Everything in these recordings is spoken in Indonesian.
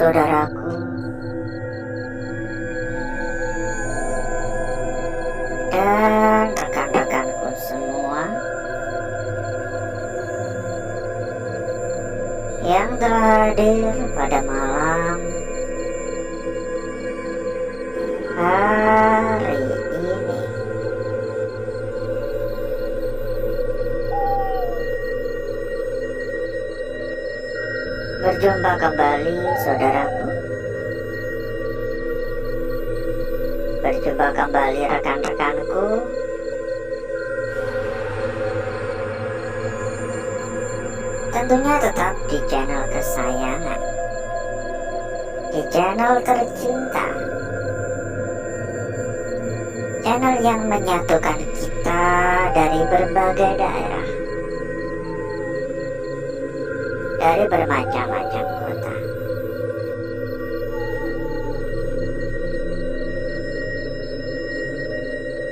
saudaraku, dan rekan-rekanku semua yang telah hadir pada malam hari ini. Berjumpa kembali saudaraku, berjumpa kembali rekan-rekanku. Tentunya tetap di channel kesayangan, di channel tercinta, channel yang menyatukan kita dari berbagai daerah, dari bermacam-macam kota.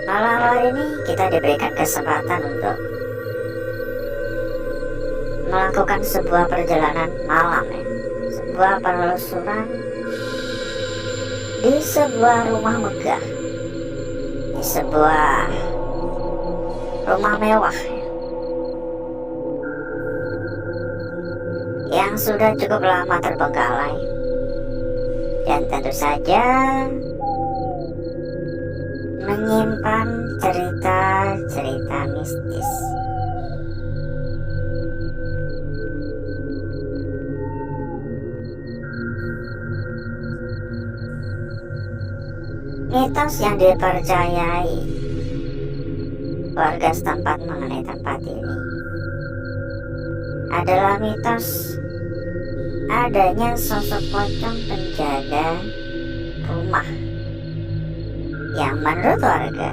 Malam hari ini kita diberikan kesempatan untuk melakukan sebuah perjalanan malam, sebuah penelusuran di sebuah rumah megah, di sebuah rumah mewah yang sudah cukup lama terbengkalai, dan tentu saja menyimpan cerita-cerita mistis. Mitos yang dipercayai warga setempat mengenai tempat ini adalah mitos adanya sosok pocong penjaga rumah yang menurut warga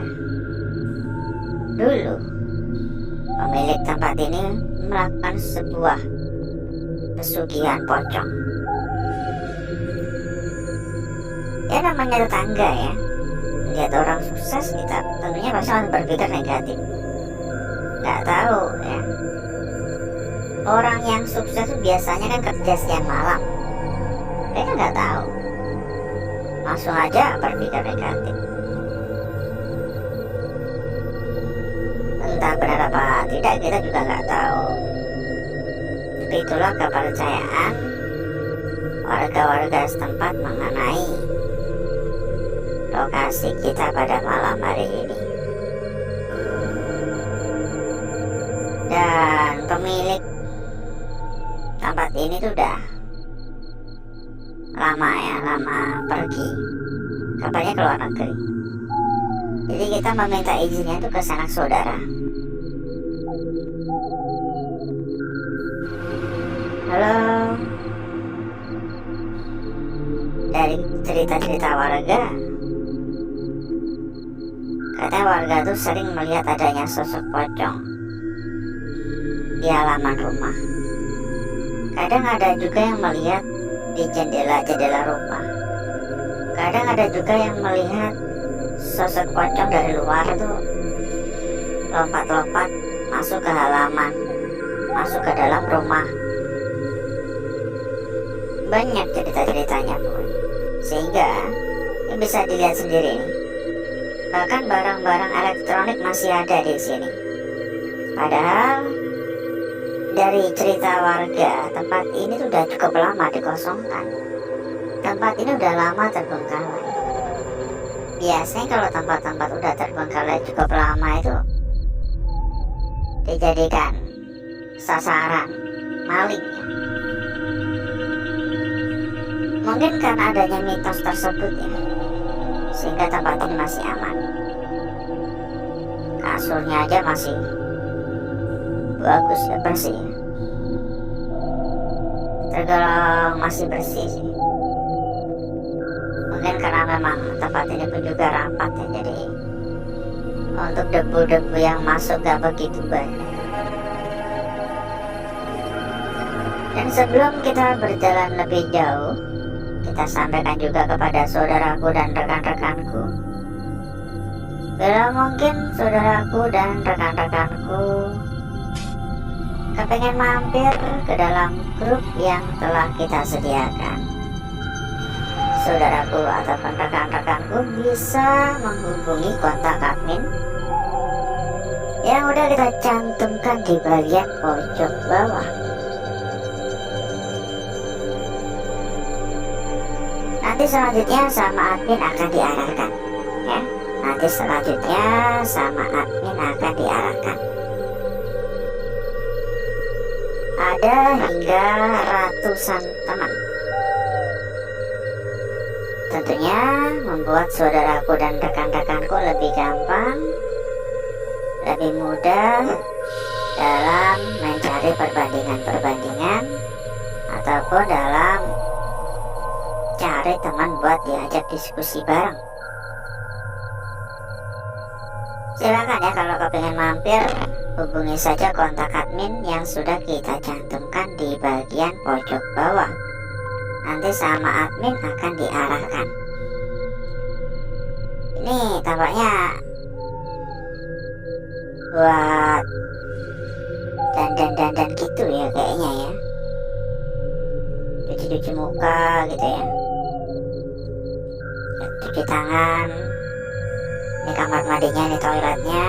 dulu pemilik tempat ini melakukan sebuah pesugihan pocong. Ya namanya tetangga ya, lihat orang sukses kita tentunya pasti akan berpikir negatif. Nggak tahu ya, orang yang sukses biasanya kan kerja siang malam. Mereka nggak tahu, langsung aja berpikir negatif. Entah benar apa tidak kita juga nggak tahu. Tapi itulah kepercayaan warga-warga setempat mengenai lokasi kita pada malam hari ini. Dan pemilik tempat ini tuh udah lama pergi, kabarnya ke luar negeri. Jadi kita meminta izinnya itu ke sanak saudara. Halo, dari cerita-cerita warga, katanya warga tuh sering melihat adanya sosok pocong di halaman rumah. Kadang ada juga yang melihat di jendela-jendela rumah. Kadang ada juga yang melihat sosok pocong dari luar tuh lompat-lompat masuk ke halaman, masuk ke dalam rumah. Banyak cerita-ceritanya pun, sehingga ini bisa dilihat sendiri nih. Bahkan barang-barang elektronik masih ada di sini. Padahal dari cerita warga, tempat ini sudah cukup lama dikosongkan. Tempat ini udah lama terbengkalai. Biasanya kalau tempat-tempat udah terbengkalai cukup lama itu dijadikan sasaran maling. Mungkin karena adanya mitos tersebut ya, sehingga tempat ini masih aman. Kasurnya aja masih bagus dan bersih, tergolong masih bersih sih. Mungkin karena memang tempat ini pun juga rapat ya, jadi untuk debu-debu yang masuk gak begitu banyak. Dan sebelum kita berjalan lebih jauh, kita sampaikan juga kepada saudaraku dan rekan-rekanku, bila mungkin saudaraku dan rekan-rekanku kepengen mampir ke dalam grup yang telah kita sediakan. saudaraku ataupun rekan-rekanku bisa menghubungi kontak admin yang udah kita cantumkan di bagian pojok bawah. Nanti selanjutnya sama admin akan diarahkan ya. Nanti selanjutnya sama admin akan diarahkan. Ada hingga ratusan teman. Tentunya membuat saudaraku dan rekan-rekanku lebih gampang, lebih mudah dalam mencari perbandingan-perbandingan ataupun dalam cari teman buat diajak diskusi bareng. Silakan ya, kalau kepingin mampir hubungi saja kontak admin yang sudah kita cantumkan di bagian pojok bawah. Nanti sama admin akan diarahkan. Ini tampaknya buat dandan gitu ya kayaknya ya, cuci muka gitu ya, cuci tangan. Ini kamar mandinya, ini toiletnya.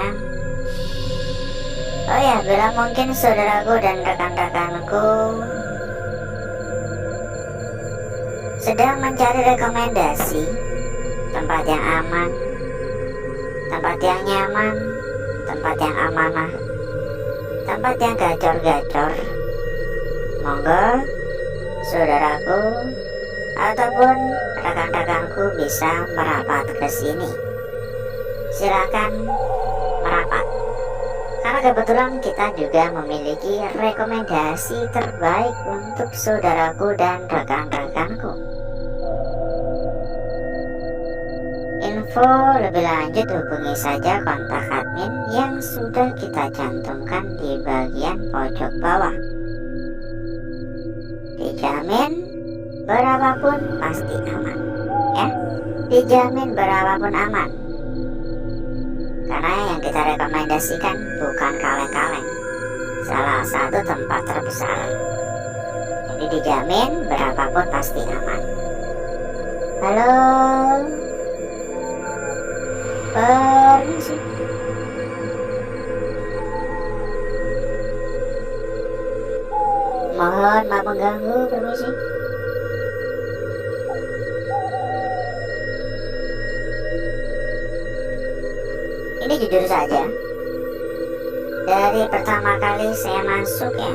Oh ya, bila mungkin saudaraku dan rekan-rekanku sedang mencari rekomendasi tempat yang aman, tempat yang nyaman, tempat yang amanah, tempat yang gacor-gacor, monggo saudaraku ataupun rekan-rekanku bisa merapat ke sini. Silakan merapat, karena kebetulan kita juga memiliki rekomendasi terbaik untuk saudaraku dan rekan-rekanku. Info lebih lanjut hubungi saja kontak admin yang sudah kita cantumkan di bagian pojok bawah. Dijamin berapapun pasti aman ya, dijamin berapapun aman. Karena yang kita rekomendasikan bukan kaleng-kaleng, salah satu tempat terbesar. Jadi dijamin berapapun pasti aman. Halo, permisi. Mohon maaf mengganggu, permisi. Ini jujur saja, dari pertama kali saya masuk ya,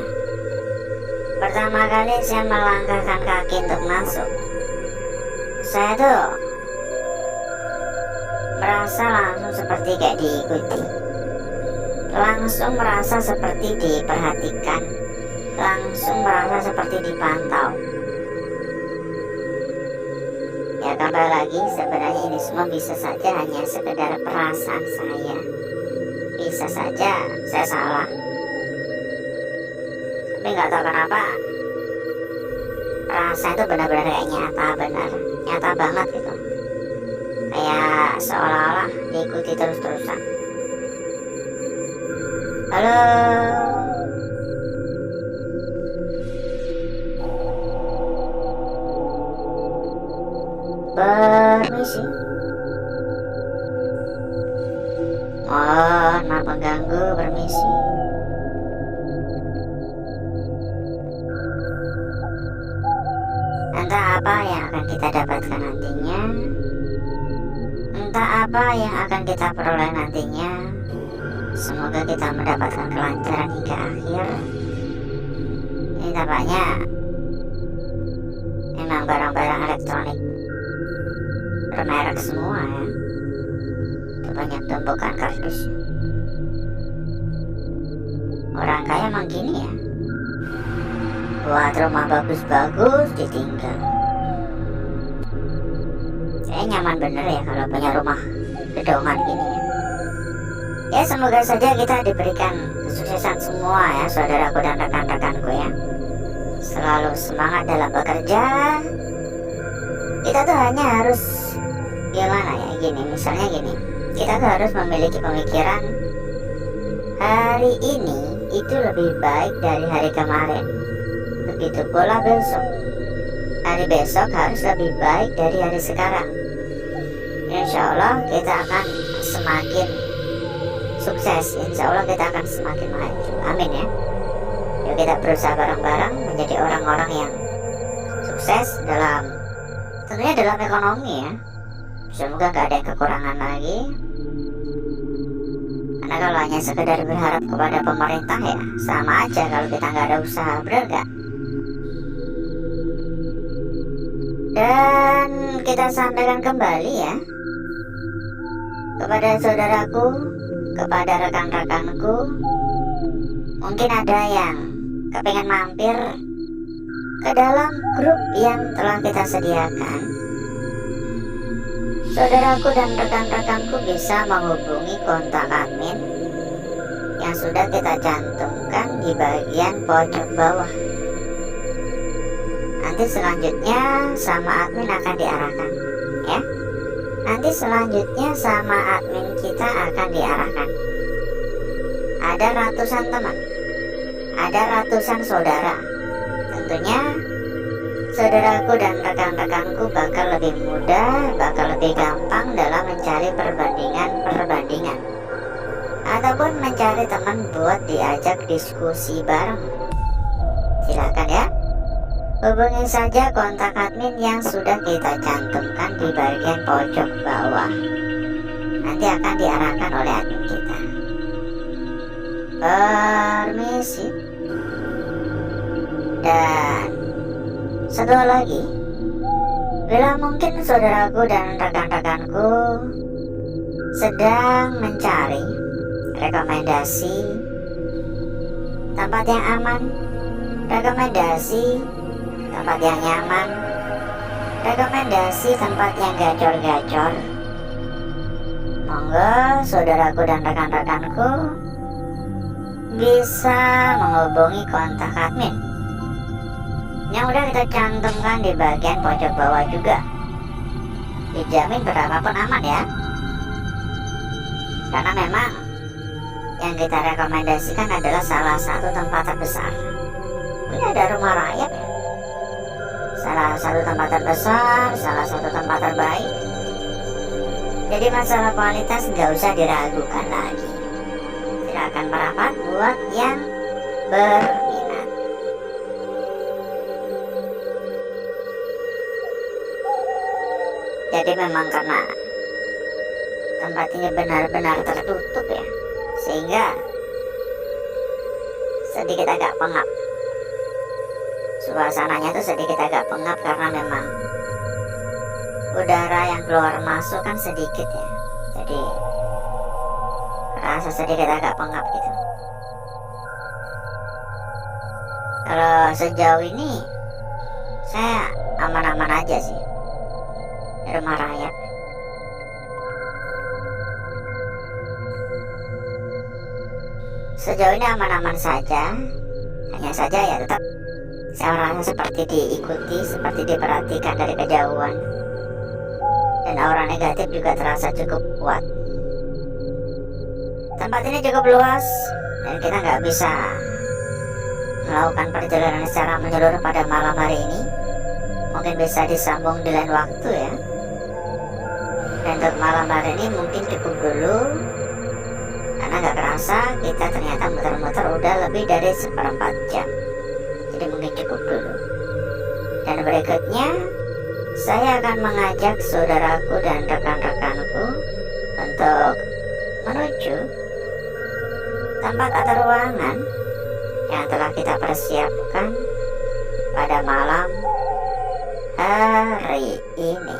pertama kali saya melangkahkan kaki untuk masuk, saya tuh merasa langsung seperti kayak diikuti, langsung merasa seperti diperhatikan, langsung merasa seperti dipantau. Ya, kembali lagi, sebenarnya ini semua bisa saja hanya sekedar perasaan saya. Bisa saja saya salah, tapi nggak tahu kenapa perasaan itu benar-benar kayak nyata banget gitu. Kayak seolah-olah diikuti terus-terusan. Halo, permisi. Mohon maaf mengganggu, permisi. Entah apa yang akan kita dapatkan nantinya, entah apa yang akan kita peroleh nantinya. Semoga kita mendapatkan kelancaran hingga akhir. Ini tampaknya memang barang-barang elektronik bermerek semua ya. Itu banyak tumpukan kardus. Orang kaya emang gini ya, buat rumah bagus-bagus ditinggal. Saya nyaman bener ya kalau punya rumah gedongan gini ya. Ya, semoga saja kita diberikan kesuksesan semua ya, saudaraku dan rekan-rekanku ya. Selalu semangat dalam bekerja. Kita tuh hanya harus gimana ya, gini, misalnya gini, kita tuh harus memiliki pemikiran hari ini itu lebih baik dari hari kemarin. Begitu pula besok. hari besok harus lebih baik dari hari sekarang. Insya Allah kita akan semakin sukses, insya Allah kita akan semakin maju. Amin ya. Yuk kita berusaha bareng-bareng menjadi orang-orang yang sukses tentunya dalam ekonomi ya. Semoga gak ada yang kekurangan lagi. Karena kalau hanya sekedar berharap kepada pemerintah ya sama aja kalau kita nggak ada usaha, bener gak? Dan kita sampaikan kembali ya kepada saudaraku, kepada rekan-rekanku, mungkin ada yang kepengen mampir ke dalam grup yang telah kita sediakan. Saudaraku dan rekan-rekanku bisa menghubungi kontak admin yang sudah kita cantumkan di bagian pojok bawah. Nanti selanjutnya sama admin akan diarahkan ya. Nanti selanjutnya sama admin kita akan diarahkan. Ada ratusan teman, ada ratusan saudara. Tentunya saudaraku dan rekan-rekanku bakal lebih mudah, bakal lebih gampang dalam mencari perbandingan ataupun mencari teman buat diajak diskusi bareng. Silakan ya, hubungi saja kontak admin yang sudah kita cantumkan di bagian pojok bawah. Nanti akan diarahkan oleh admin kita. Permisi. Dan satu hal lagi, bila mungkin saudaraku dan rekan-rekanku sedang mencari rekomendasi tempat yang aman, rekomendasi tempat yang nyaman, rekomendasi tempat yang gacor-gacor, monggo saudaraku dan rekan-rekanku bisa menghubungi kontak admin yang udah kita cantumkan di bagian pojok bawah juga. Dijamin berapapun aman ya. Karena memang yang kita rekomendasikan adalah salah satu tempat terbesar. Ini ada rumah rakyat ya. Salah satu tempat terbesar, salah satu tempat terbaik. Jadi masalah kualitas nggak usah diragukan lagi. Silakan merapat buat yang berminat. Jadi memang karena tempat ini benar-benar tertutup ya, sehingga sedikit agak pengap. Suasananya tuh sedikit agak pengap karena memang udara yang keluar masuk kan sedikit ya. Jadi rasa sedikit agak pengap gitu. Kalau sejauh ini saya aman-aman aja sih. Rumah rakyat. Sejauh ini aman-aman saja. Hanya saja ya tetap saya merasa seperti diikuti, seperti diperhatikan dari kejauhan. Dan aura negatif juga terasa cukup kuat. Tempat ini cukup luas dan kita nggak bisa melakukan perjalanan secara menyeluruh pada malam hari ini. Mungkin bisa disambung di lain waktu ya. Dan untuk malam hari ini mungkin cukup dulu, karena nggak kerasa kita ternyata muter-muter udah lebih dari 1/4 jam. Jadi mungkin cukup dulu. Dan berikutnya saya akan mengajak saudaraku dan rekan-rekanku untuk menuju tempat atau ruangan yang telah kita persiapkan pada malam hari ini.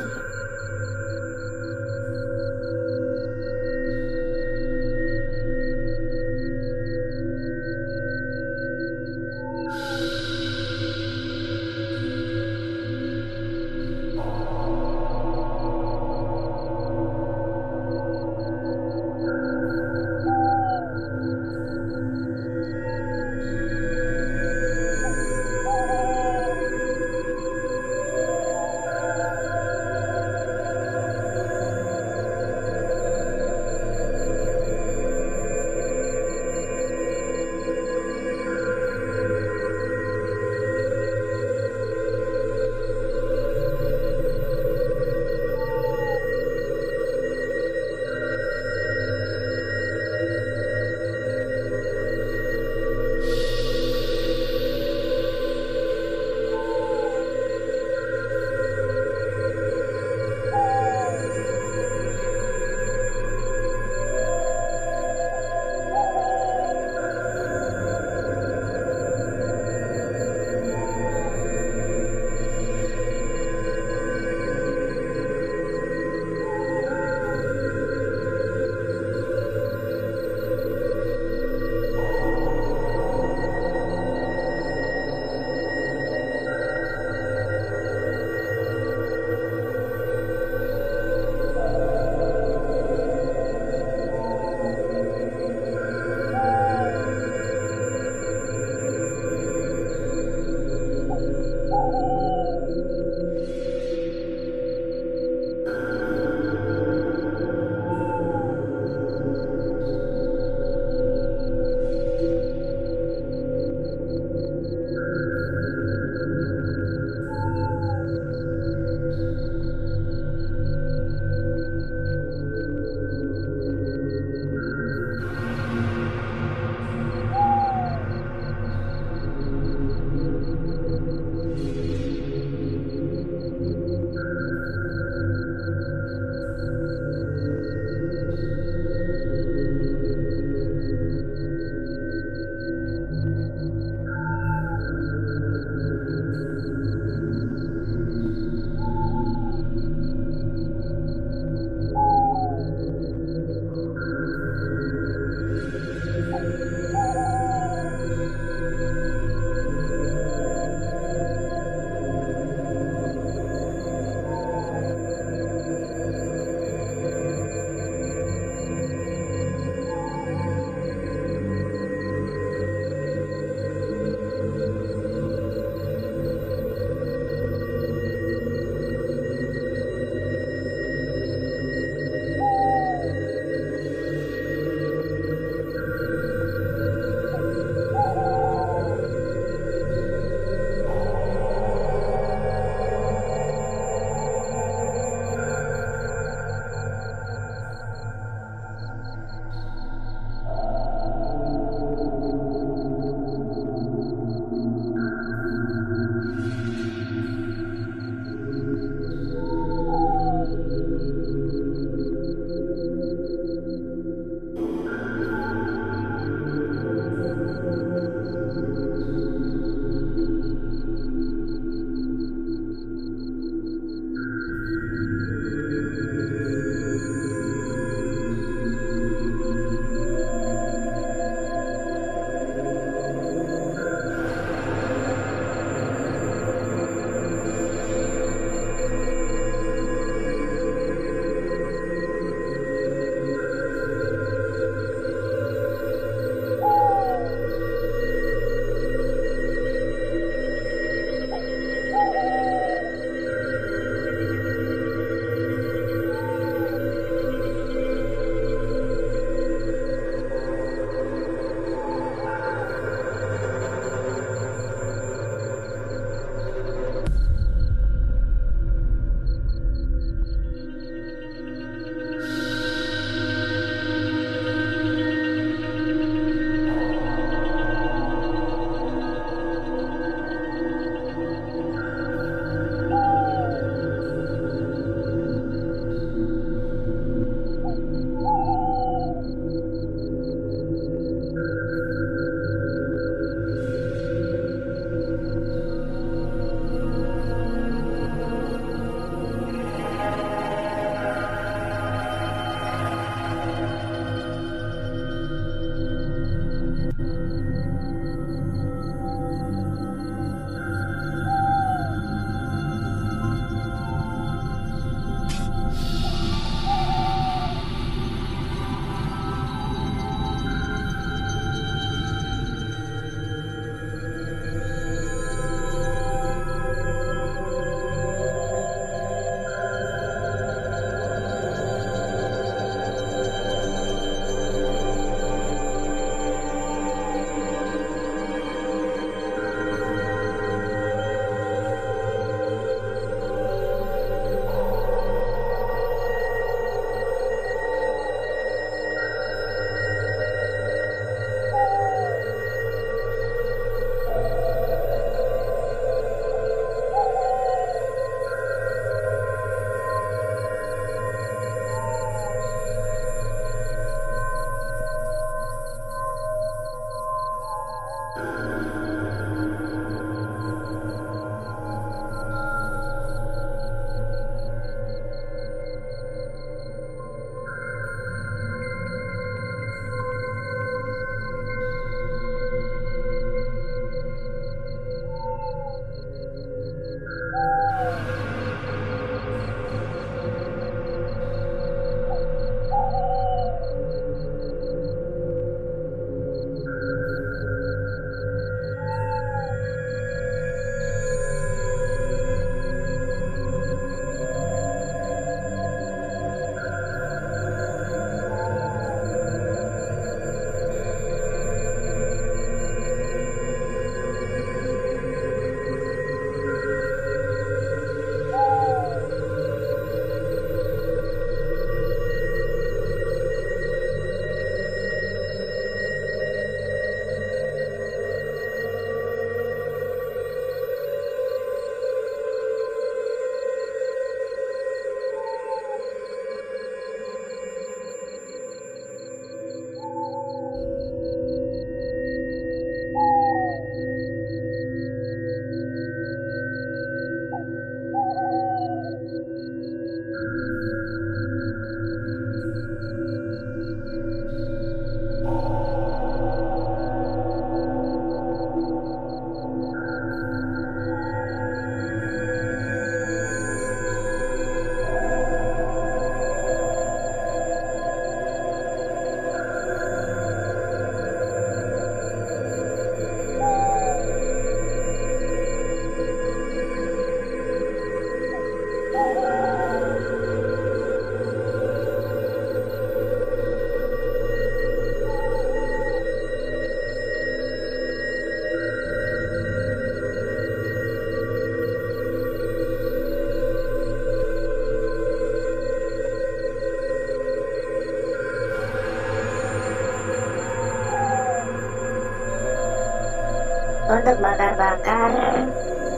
Untuk bakar-bakar,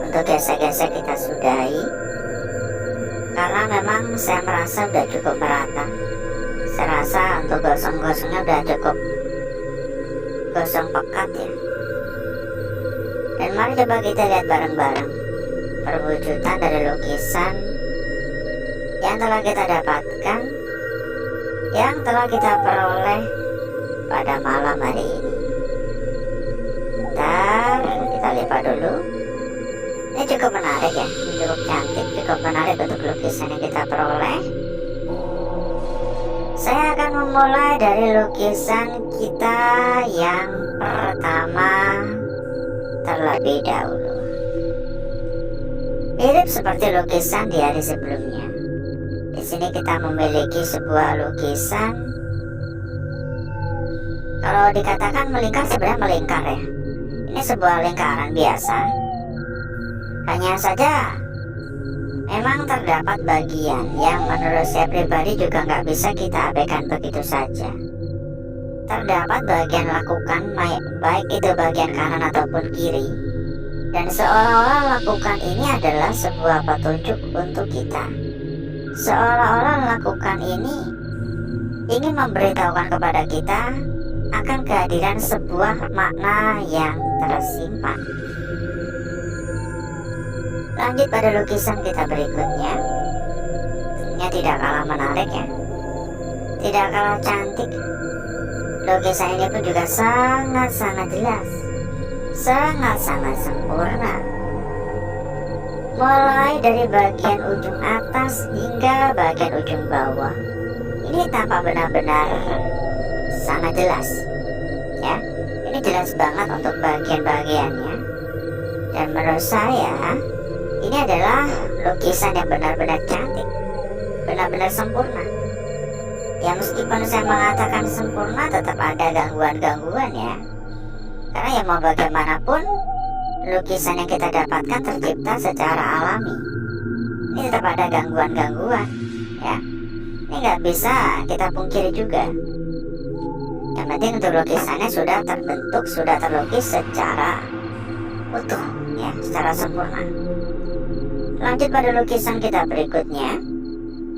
untuk gesek-gesek kita sudahi, karena memang saya merasa udah cukup merata. Saya rasa untuk gosong-gosongnya udah cukup gosong pekat ya. Dan mari coba kita lihat bareng-bareng perwujudan dari lukisan yang telah kita dapatkan, yang telah kita peroleh pada malam hari ini. Bentar, kita lipat dulu. Ini cukup menarik ya, cukup cantik, cukup menarik untuk lukisan yang kita peroleh. Saya akan memulai dari lukisan kita yang pertama terlebih dahulu. Mirip seperti lukisan di hari sebelumnya. Di sini kita memiliki sebuah lukisan. Kalau dikatakan melingkar, sebenarnya melingkar ya. Ini sebuah lingkaran biasa. Hanya saja memang terdapat bagian yang menurut saya pribadi juga nggak bisa kita abaikan begitu saja. Terdapat bagian lakukan, baik itu bagian kanan ataupun kiri, dan seolah-olah lakukan ini adalah sebuah petunjuk untuk kita. Seolah-olah lakukan ini ingin memberitahukan kepada kita akan kehadiran sebuah makna yang tersimpan. Lanjut pada lukisan kita berikutnya. Tentunya tidak kalah menarik ya, tidak kalah cantik. Lukisan ini pun juga sangat-sangat jelas, sangat-sangat sempurna. Mulai dari bagian ujung atas hingga bagian ujung bawah, ini tampak benar-benar sangat jelas ya. Ini jelas banget untuk bagian-bagiannya, dan menurut saya ini adalah lukisan yang benar-benar cantik, benar-benar sempurna. Ya meskipun saya mengatakan sempurna, tetap ada gangguan-gangguan ya. Karena ya mau bagaimanapun, lukisan yang kita dapatkan tercipta secara alami. Ini tetap ada gangguan-gangguan ya. Ini nggak bisa kita pungkiri juga. Yang penting untuk lukisannya sudah terbentuk, sudah terlukis secara utuh ya, secara sempurna. Lanjut pada lukisan kita berikutnya.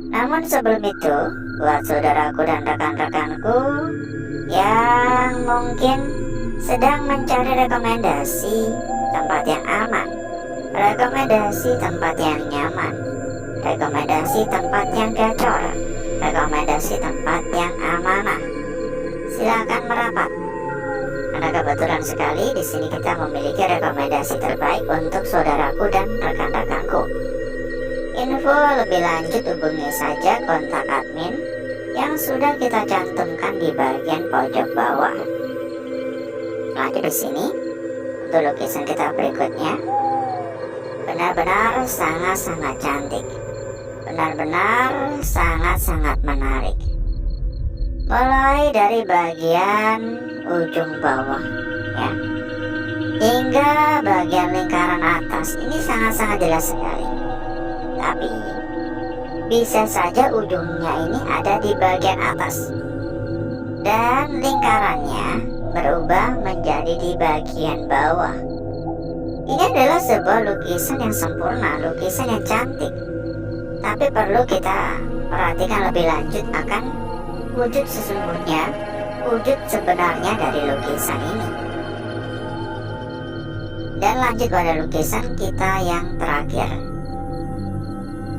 Namun sebelum itu, buat saudaraku dan rekan-rekanku yang mungkin sedang mencari rekomendasi tempat yang aman, rekomendasi tempat yang nyaman, rekomendasi tempat yang gacor, rekomendasi tempat yang amanah. Silakan merapat. Karena kebetulan sekali di sini kita memiliki rekomendasi terbaik untuk saudaraku dan rekan-rekanku. Info lebih lanjut hubungi saja kontak admin yang sudah kita cantumkan di bagian pojok bawah. Lanjut di sini untuk lukisan kita berikutnya, benar-benar sangat-sangat cantik, benar-benar sangat-sangat menarik. Mulai dari bagian ujung bawah ya, hingga bagian lingkaran atas ini sangat-sangat jelas sekali. Tapi bisa saja ujungnya ini ada di bagian atas dan lingkarannya berubah menjadi di bagian bawah. Ini adalah sebuah lukisan yang sempurna, lukisan yang cantik. Tapi perlu kita perhatikan lebih lanjut akan wujud sesungguhnya, wujud sebenarnya dari lukisan ini. Dan lanjut pada lukisan kita yang terakhir,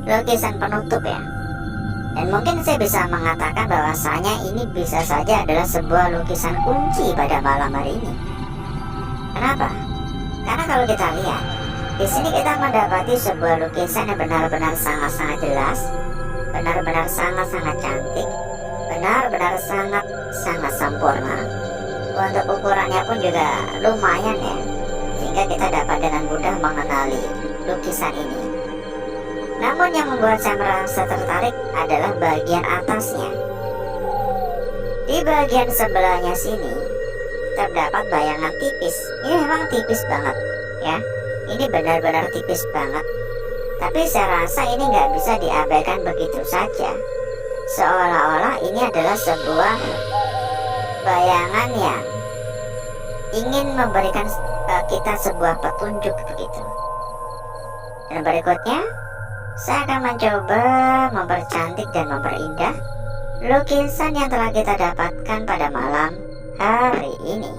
lukisan penutup ya. Dan mungkin saya bisa mengatakan bahwasanya ini bisa saja adalah sebuah lukisan kunci pada malam hari ini. Kenapa? Karena kalau kita lihat di sini kita mendapati sebuah lukisan yang benar-benar sangat-sangat jelas, benar-benar sangat-sangat cantik, benar-benar sangat-sangat sempurna. Untuk ukurannya pun juga lumayan ya, sehingga kita dapat dengan mudah mengenali lukisan ini. Namun yang membuat saya merasa tertarik adalah bagian atasnya. Di bagian sebelahnya sini terdapat bayangan tipis. Ini memang tipis banget ya. Ini benar-benar tipis banget. Tapi saya rasa ini nggak bisa diabaikan begitu saja. Seolah-olah ini adalah sebuah bayangan yang ingin memberikan kita sebuah petunjuk begitu. Dan berikutnya saya akan mencoba mempercantik dan memperindah lukisan yang telah kita dapatkan pada malam hari ini.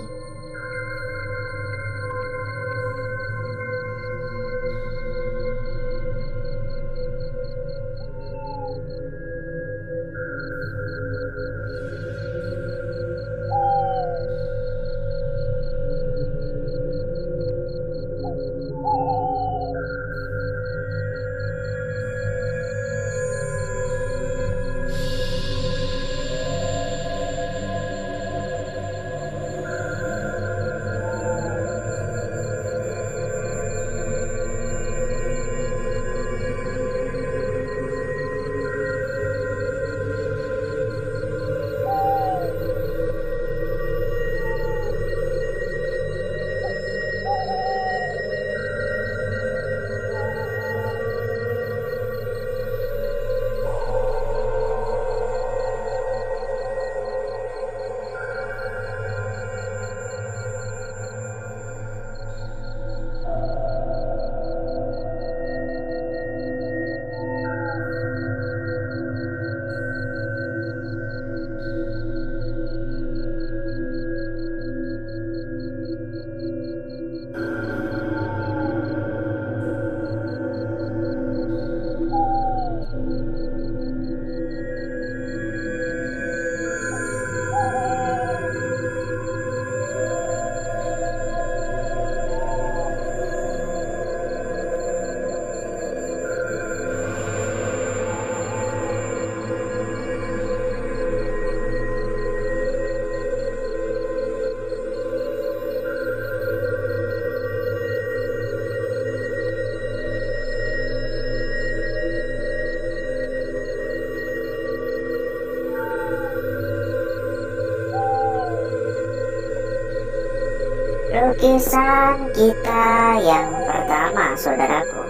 Lukisan kita yang pertama, saudaraku,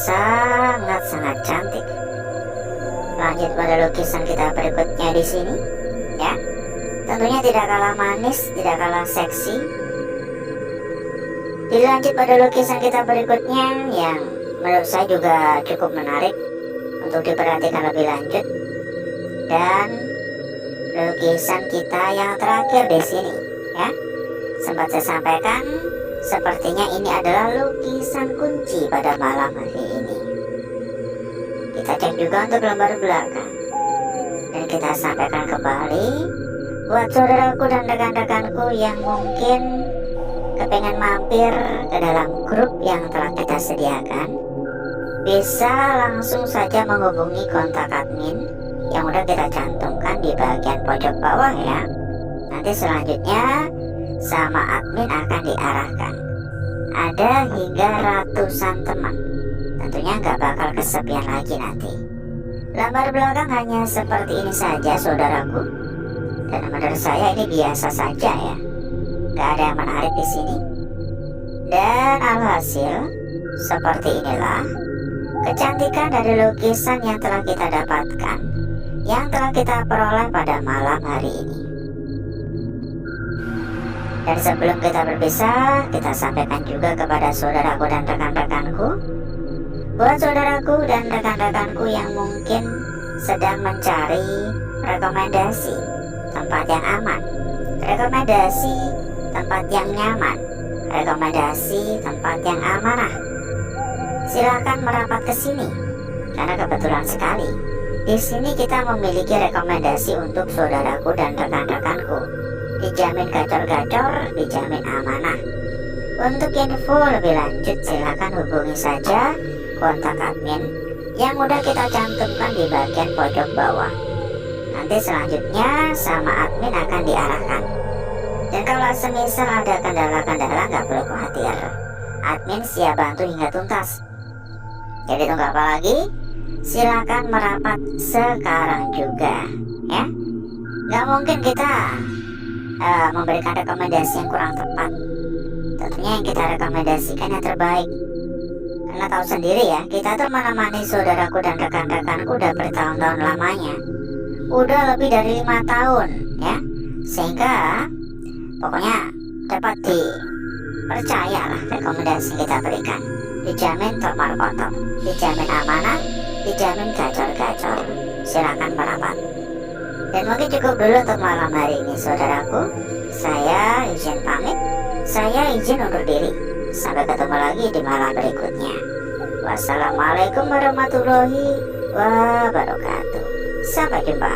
sangat-sangat cantik. Lanjut pada lukisan kita berikutnya di sini, ya. Tentunya tidak kalah manis, tidak kalah seksi. Dilanjut pada lukisan kita berikutnya yang menurut saya juga cukup menarik untuk diperhatikan lebih lanjut. Dan lukisan kita yang terakhir di sini, ya. Sempat saya sampaikan, sepertinya ini adalah lukisan kunci pada malam hari ini. Kita cek juga untuk lembar belakang. Dan kita sampaikan kembali buat saudaraku dan rekan-rekanku yang mungkin kepengen mampir ke dalam grup yang telah kita sediakan, bisa langsung saja menghubungi kontak admin yang udah kita cantumkan di bagian pojok bawah ya. Nanti selanjutnya sama admin akan diarahkan. Ada hingga ratusan teman, tentunya nggak bakal kesepian lagi nanti. Lembar belakang hanya seperti ini saja saudaraku, dan menurut saya ini biasa saja ya, nggak ada yang menarik di sini. Dan alhasil seperti inilah kecantikan dari lukisan yang telah kita dapatkan, yang telah kita peroleh pada malam hari ini. Dan sebelum kita berpisah, kita sampaikan juga kepada saudaraku dan rekan-rekanku, buat saudaraku dan rekan-rekanku yang mungkin sedang mencari rekomendasi tempat yang aman, rekomendasi tempat yang nyaman, rekomendasi tempat yang amanah, silakan merapat ke sini karena kebetulan sekali di sini kita memiliki rekomendasi untuk saudaraku dan rekan-rekanku. Dijamin gacor-gacor, dijamin amanah. Untuk info lebih lanjut silakan hubungi saja kontak admin yang udah kita cantumkan di bagian pojok bawah. Nanti selanjutnya sama admin akan diarahkan. Dan kalau semisal ada kendala-kendala nggak perlu khawatir, admin siap bantu hingga tuntas. Jadi tunggu apa lagi? Silakan merapat sekarang juga ya. Nggak mungkin kita memberikan rekomendasi yang kurang tepat. Tentunya yang kita rekomendasikan yang terbaik. Karena tahu sendiri ya, kita tuh menemani saudaraku dan rekan-rekanku udah bertahun-tahun lamanya, udah lebih dari 5 tahun ya. Sehingga pokoknya dapat dipercayalah rekomendasi yang kita berikan. Dijamin top markot top, dijamin amanah, dijamin gacor-gacor. Silakan merapat. Dan mungkin cukup dulu untuk malam hari ini saudaraku. Saya izin pamit, saya izin undur diri. Sampai ketemu lagi di malam berikutnya. Wassalamualaikum warahmatullahi wabarakatuh. Sampai jumpa.